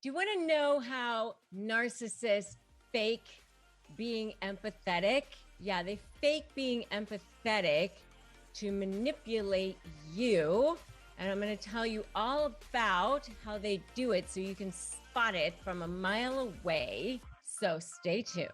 Do you want to know how narcissists fake being empathetic? Yeah, they fake being empathetic to manipulate you. And I'm going to tell you all about how they do it so you can spot it from a mile away. So stay tuned.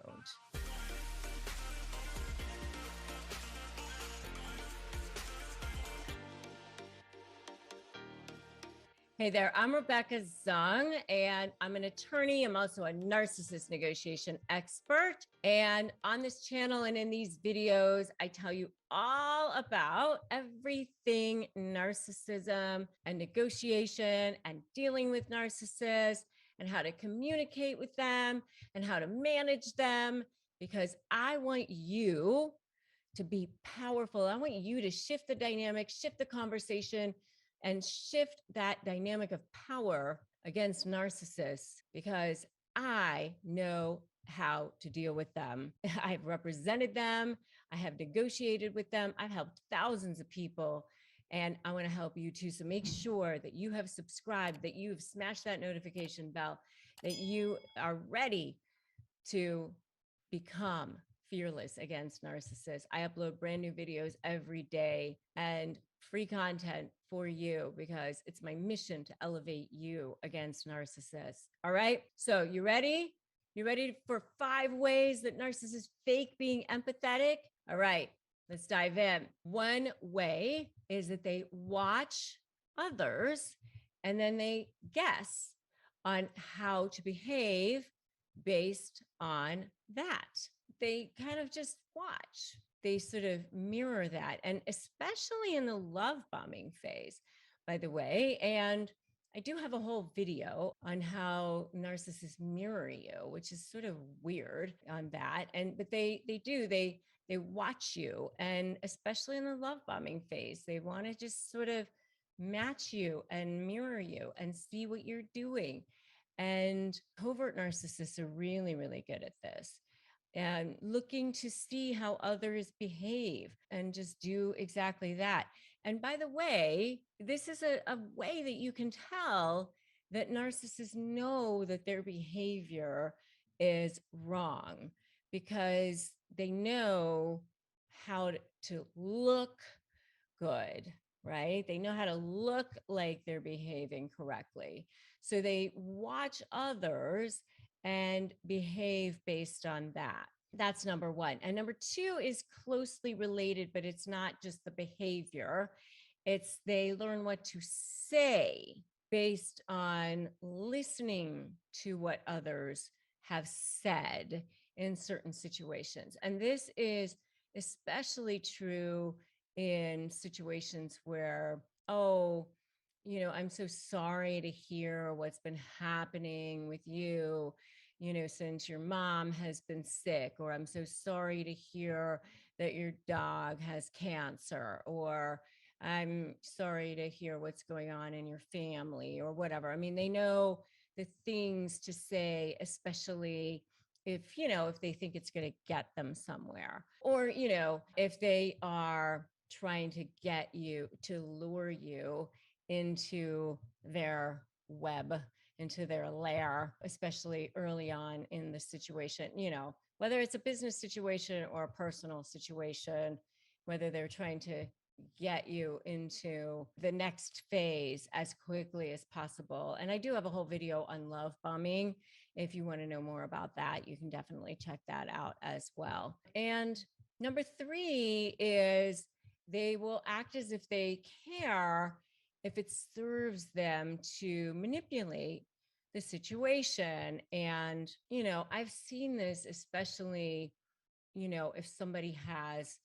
Hey there, I'm Rebecca Zung, and I'm an attorney. I'm also a narcissist negotiation expert. And on this channel and in these videos, I tell you all about everything narcissism and negotiation and dealing with narcissists and how to communicate with them and how to manage them, because I want you to be powerful. I want you to shift the dynamic, shift the conversation, and shift that dynamic of power against narcissists, because I know how to deal with them. I've represented them. I have negotiated with them. I've helped thousands of people, and I want to help you too. So make sure that you have subscribed, that you've smashed that notification bell, that you are ready to become fearless against narcissists. I upload brand new videos every day and free content for you, because it's my mission to elevate you against narcissists. All right. So you ready? You ready for 5 ways that narcissists fake being empathetic? All right, let's dive in. One way is that they watch others and then they guess on how to behave based on that. They kind of just watch. They sort of mirror that. And especially in the love bombing phase, by the way. And I do have a whole video on how narcissists mirror you, which is sort of weird on that. But they watch you, and especially in the love bombing phase, they want to just sort of match you and mirror you and see what you're doing. And covert narcissists are really, really good at this, and looking to see how others behave and just do exactly that. And by the way, this is a way that you can tell that narcissists know that their behavior is wrong, because they know how to look good, right? They know how to look like they're behaving correctly. So they watch others and behave based on that. That's number 1. And number 2 is closely related, but it's not just the behavior. It's they learn what to say based on listening to what others have said in certain situations. And this is especially true in situations where, I'm so sorry to hear what's been happening with you, since your mom has been sick, or I'm so sorry to hear that your dog has cancer, or I'm sorry to hear what's going on in your family, or whatever. I mean, they know the things to say, especially if they think it's going to get them somewhere, or, if they are trying to get you to lure you into their web, into their lair, especially early on in the situation, whether it's a business situation or a personal situation, whether they're trying to get you into the next phase as quickly as possible. And I do have a whole video on love bombing. If you want to know more about that, you can definitely check that out as well. And number 3 is they will act as if they care if it serves them to manipulate the situation. And, I've seen this, especially, if somebody has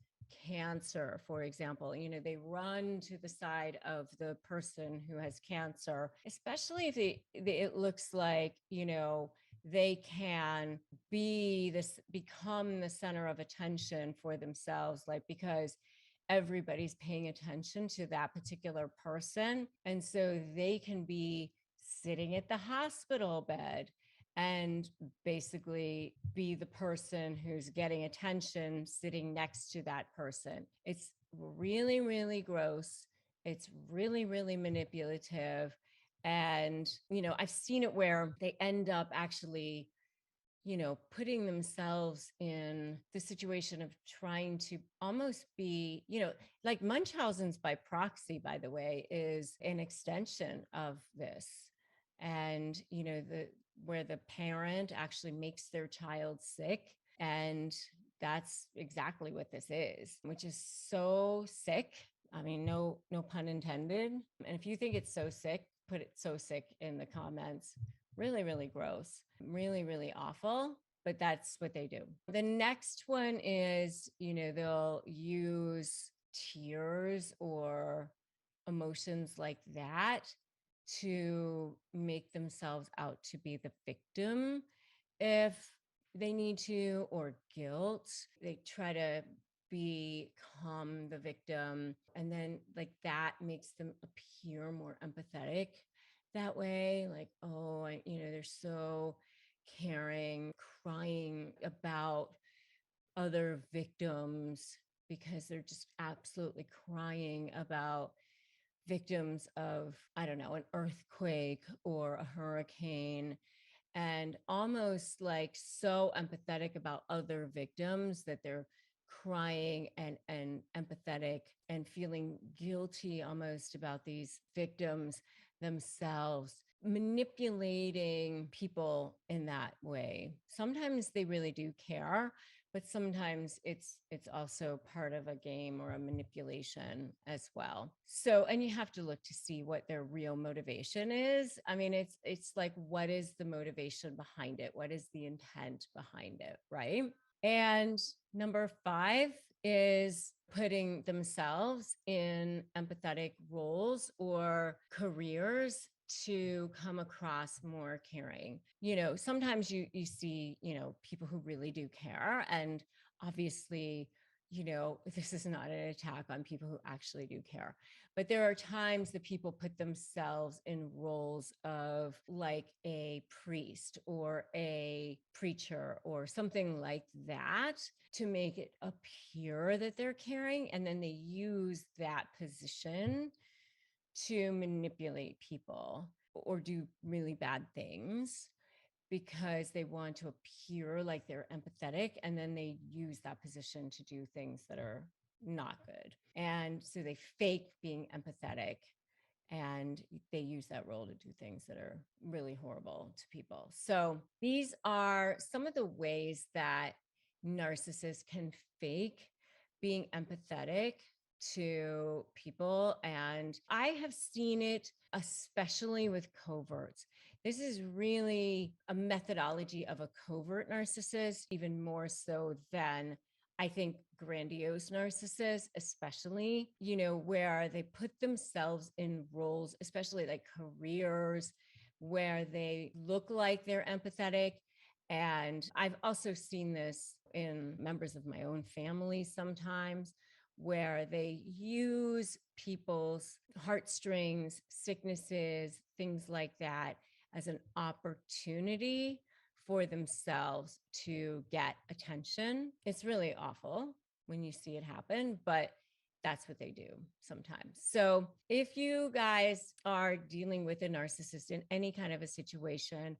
cancer, for example, they run to the side of the person who has cancer, especially if it looks like, they can become the center of attention for themselves, like, because everybody's paying attention to that particular person. And so they can be sitting at the hospital bed and basically be the person who's getting attention sitting next to that person. It's really, really gross. It's really, really manipulative. And, I've seen it where they end up actually, putting themselves in the situation of trying to almost be, like Munchausen's by proxy, by the way, is an extension of this. And, where the parent actually makes their child sick. And that's exactly what this is, which is so sick. I mean, no pun intended. And if you think it's so sick, put it so sick in the comments. Really, really gross, really, really awful. But that's what they do. The next one is, they'll use tears or emotions like that to make themselves out to be the victim if they need to, or guilt. They try to become the victim, and then like that makes them appear more empathetic that way. Like, oh, they're so caring, crying about other victims because they're just absolutely crying about victims of, I don't know, an earthquake or a hurricane, and almost like so empathetic about other victims that they're crying and empathetic and feeling guilty almost about these victims themselves, manipulating people in that way. Sometimes they really do care, but sometimes it's also part of a game or a manipulation as well. So, and you have to look to see what their real motivation is. I mean, it's like, what is the motivation behind it? What is the intent behind it, right? And number 5 is putting themselves in empathetic roles or careers to come across more caring. Sometimes you see, people who really do care, and obviously, this is not an attack on people who actually do care, but there are times that people put themselves in roles of like a priest or a preacher or something like that to make it appear that they're caring, and then they use that position to manipulate people or do really bad things because they want to appear like they're empathetic, and then they use that position to do things that are not good. And so they fake being empathetic, and they use that role to do things that are really horrible to people. So these are some of the ways that narcissists can fake being empathetic to people. And I have seen it, especially with coverts. This is really a methodology of a covert narcissist, even more so than I think grandiose narcissists, especially, where they put themselves in roles, especially like careers, where they look like they're empathetic. And I've also seen this in members of my own family sometimes, where they use people's heartstrings, sicknesses, things like that as an opportunity for themselves to get attention. It's really awful when you see it happen, but that's what they do sometimes. So if you guys are dealing with a narcissist in any kind of a situation,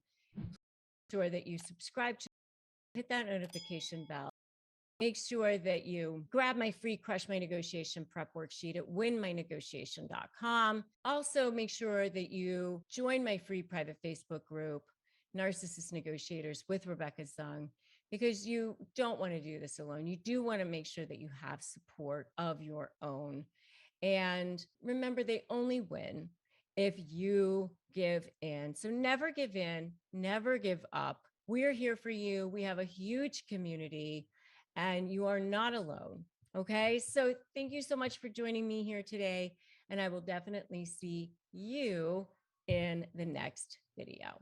sure that you subscribe to, hit that notification bell. Make sure that you grab my free Crush My Negotiation prep worksheet at winmynegotiation.com. Also, make sure that you join my free private Facebook group, Narcissist Negotiators with Rebecca Zung, because you don't want to do this alone. You do want to make sure that you have support of your own. And remember, they only win if you give in. So never give in, never give up. We're here for you. We have a huge community, and you are not alone. Okay. So thank you so much for joining me here today. And I will definitely see you in the next video.